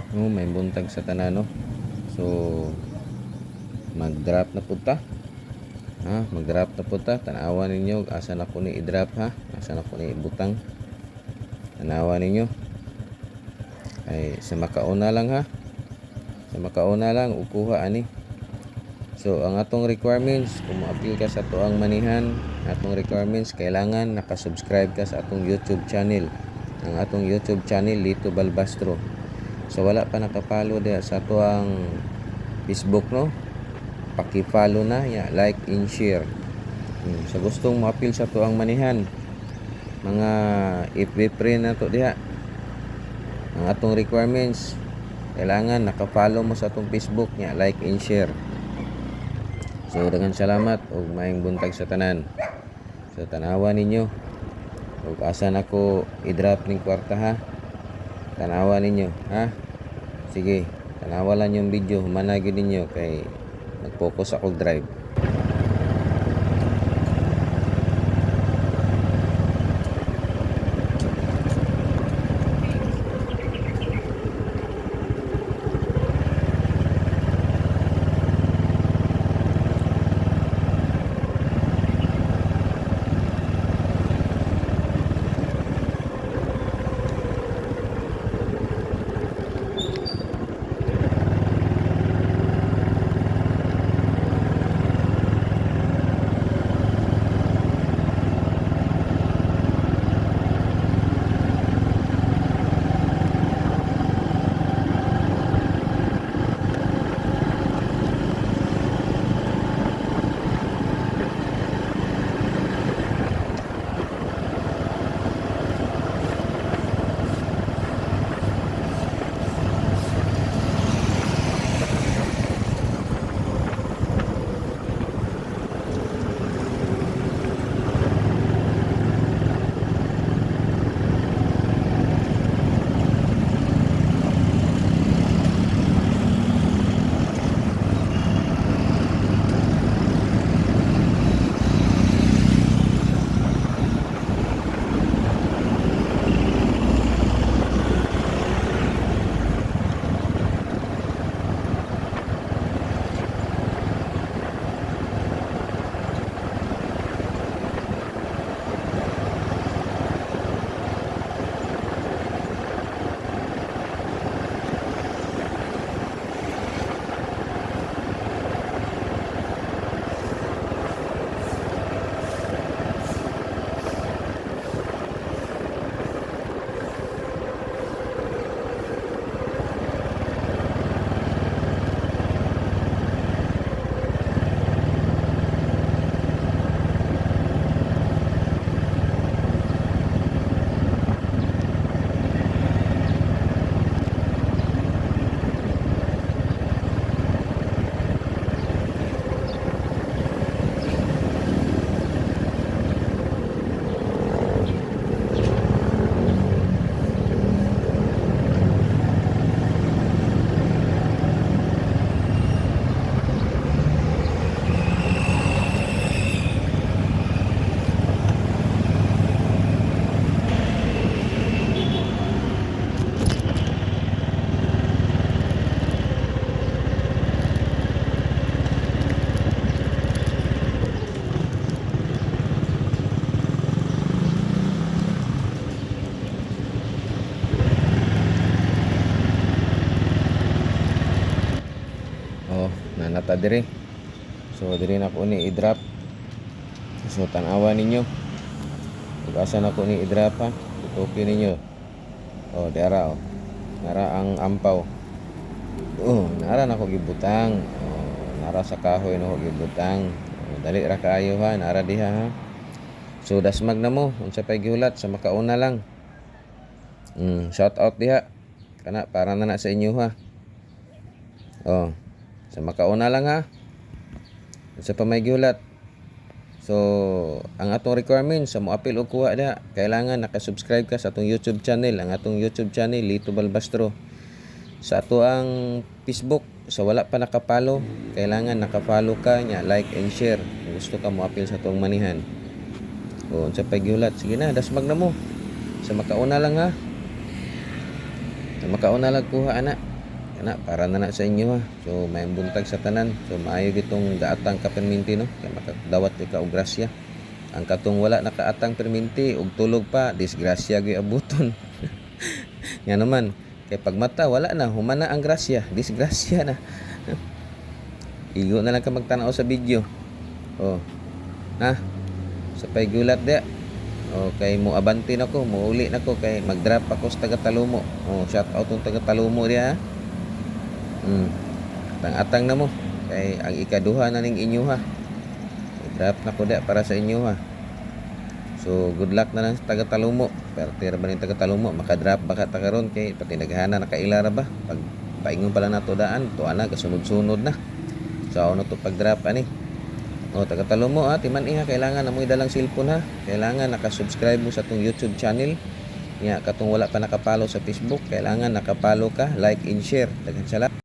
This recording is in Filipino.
No, may buntag sa tanan no. So mag-drop na pud ta. Ha, mag-drop na pud ta. Tanawan ninyo asa na ko ni i-drop ha. Asa na ko ni ibutang. Tanawan ninyo. Ay sa makauna lang ha. Sa makauna lang ukuha ani. So ang atong requirements kung mo-appeal ka sa tuang manihan, atong requirements kailangan naka-subscribe ka sa atong YouTube channel. Ang atong YouTube channel Lito Balbastro. So wala pa nakapalo diha sa tuang Facebook no. Paki-follow na ya, like and share. Sa gustong mo-appeal sa tuang manihan, mga FB friend na to diha. Ang atong requirements kailangan naka-follow mo sa atong Facebook nya, like and share. So daghang salamat ug maayong buntag sa tanan. So tanawa ninyo ug asa nako i-drop ning kwarta ha. Tanawa ninyo ha. Sige, tanawa lang yung video, humana gyud ninyo kay nag-focus ako drive. Oh, nanata diri. So diri na ko ni i-drop. So tanawa ninyo. Ug asa na ko ni i-drop ha. Tutukin ninyo. Oh, dara oh. Nara ang ampaw. Oh, nara na ko gibutang. Oh, nara sa kahoy na ko gibutang. Oh, dali ra kaayo ha, nara diha ha. So dasmag na mo unsa pay gihulat sa makauna lang. Shout out diha. Kana para na sa inyo ha. Oh, sa makauna lang ha. Unsa pa may gihulat. So, ang atong requirements sa mo-appeal og kuha diha, kailangan naka-subscribe ka sa atong YouTube channel, ang atong YouTube channel Lito Balbastro. Sa ato ang Facebook, sa wala pa nakapalo, kailangan nakapalo ka nya, like and share. Kung gusto ka mo-appeal sa atong manihan. O, unsa pa gihulat, sige na, dasmag na mo. Sa makauna lang ha. Sa makauna lang kuha ana. Kana para na na sa inyo ha. So may buntag sa tanan. So maayo gitong gaatang ka perminti no. Kay makadawat ka og grasya. Ang katong wala nakaatang perminti og tulog pa, disgrasya gyud abuton. Nga naman, kay pag mata wala na, humana ang grasya, disgrasya na. Igo na lang ka magtanaw sa video. Oh. Ha? Sa pay gulat dia. O kay mo abante nako, muuli nako kay mag-drop ako sa taga Talumo. Oh, shout out tong taga Talumo dia. Atang-atang na mo kay ang ikaduha na ning inyo ha. I-drop nako dia para sa inyo ha. So good luck na lang sa taga Talumo. Pero tira ba ning taga Talumo maka-drop baka ta karon kay pati naghana nakailara ba. Pag paingon pala nato daan, to ana kasunod-sunod na. So ano to pag-drop ani. O taga Talumo ha, timan iha kailangan na mo idalang cellphone ha. Kailangan naka-subscribe mo sa tong YouTube channel. Nya katong wala pa nakapalo sa Facebook, kailangan nakapalo ka, like and share. Daghang salamat.